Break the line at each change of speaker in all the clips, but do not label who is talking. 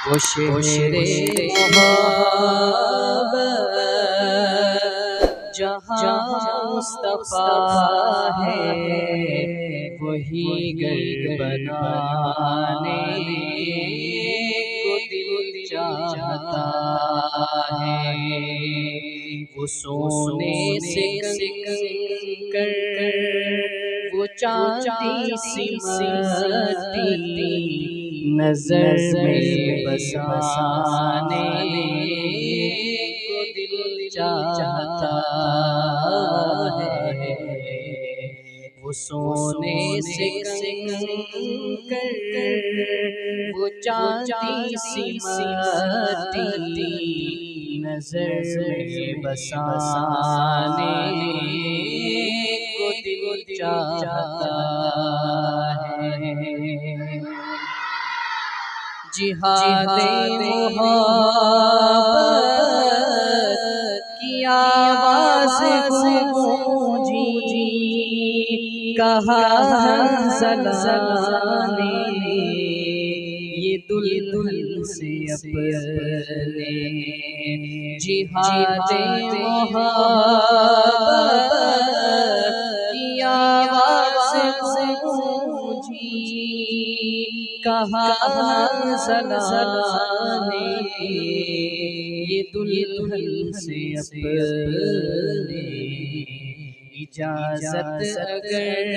وہ شہر محبت جہاں مصطفیٰ ہے، وہی گھر بنانے کو دل چاہتا ہے۔ وہ سونے سے کنکر، وہ چاندی سی مٹی، نظر میں بسانے کو دل چاہتا ہے۔ وہ سونے سے کنکر، وہ چاندی سی مٹی، نظر میں بسانے کو دل چاہتا ہے۔ جہاد محبت کی آواز گونجی، کہا حنظلہ نے یہ دلہن سے اپنے۔ جہاد محبت کی آواز گونجی، کہا حنظلہ نے یہ دلہن سے اپنے۔ اجازت اگر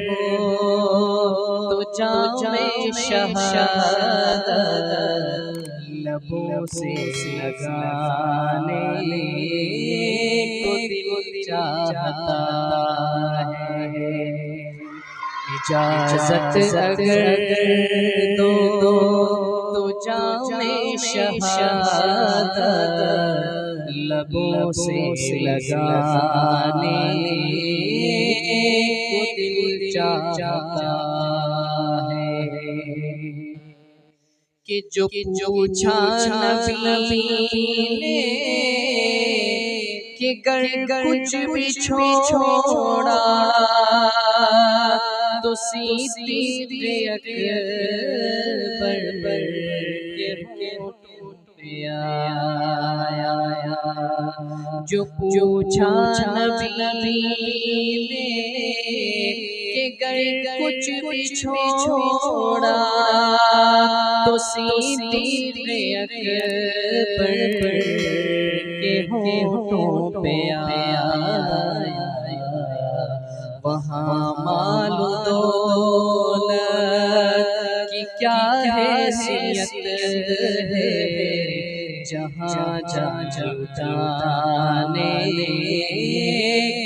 ہو تو جام شہادت لبوں سے لگانے کو دل چاہتا ہے۔ اجازت اگر دو تو جام شہادت لبوں سے لگانے کو دل چاہتا ہے۔ کہ جو پوچھا نبی نے کہ گر کچھ بھی چھوڑا تو صدیق اکبر کے ہونٹوں پہ آیا۔ جو پوچھا نبی نے کہ گر کچھ بھی چھوڑا تو صدیق اکبر کے ہونٹوں پہ آیا۔ وہاں مال و دولت کی کیا حیثیت ہے، جہاں جانے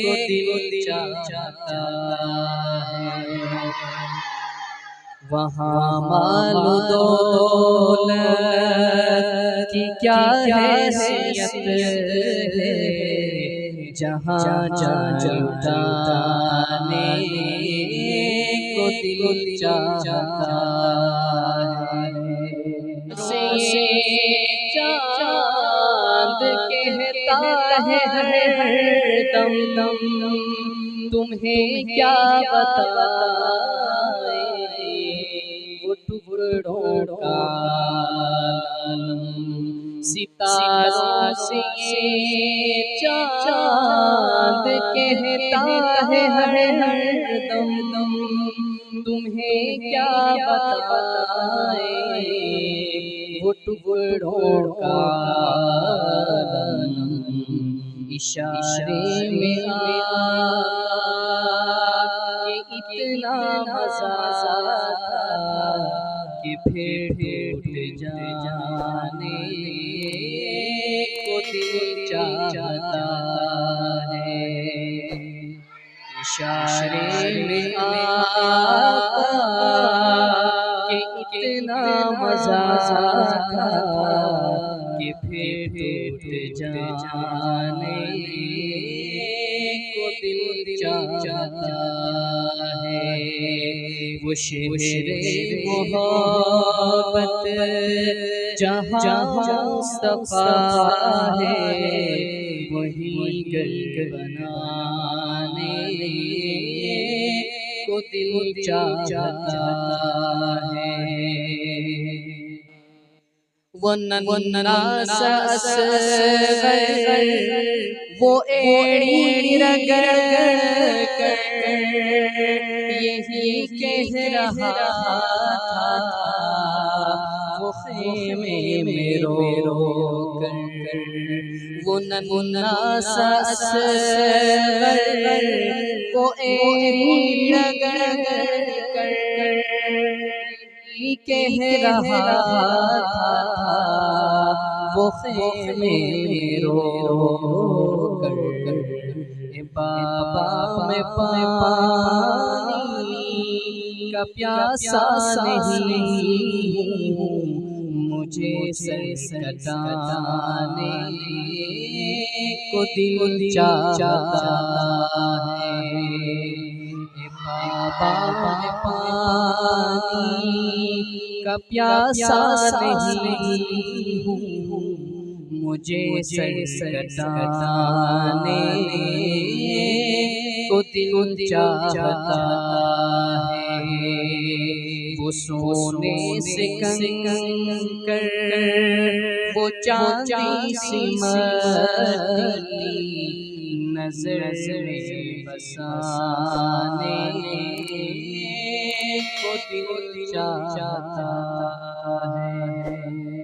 کو دل چاہتا ہے۔ وہاں مال و دولت کی کیا حیثیت ہے، جہاں جانے کو دل چاہتا ہے۔ سے چاند کہتا ہے ہر دم تمہیں کیا بتائے، وہ ٹکڑوں کا عالم۔ ستاروں سے چاند کہتا ہے ہر دم تمہیں کیا بتائے، وہ ٹکڑوں کا عالم۔ اشارے میں کہ اتنا مزہ تھا کہ پھر ٹوٹ جانے کو دل چاہتا ہے۔ اشارے میں کہ اتنا مزہ تھا کہ پھر ٹوٹ جانے کو دل چاہتا ہے۔ وہ شہر محبت جہاں مصطفیٰ ہے، وہی گھر بنانے کو دل چاہتا ہے۔ وہ ننھا سا اصغر وہ ایڑی رگڑ کر یہی کہہ رہا تھا وہ خیمے میں رو کر وہ ننھا سا اصغر وہ ایڑی رگڑ کر کہہ رہا تھا وہ خیمے میں رو کر اے بابا میں پانی کا پیاسا نہیں ہوں مجھے سر کٹانے کو دل چاہتا ہے اے بابا میں پانی کا پیاسا نہیں ہوں مجھے سر کٹانے کو دل چاہتا ہے وہ سونے سے کنکر وہ چاندی سی مٹی نظر میں بسانے کو دل چاہتا ہے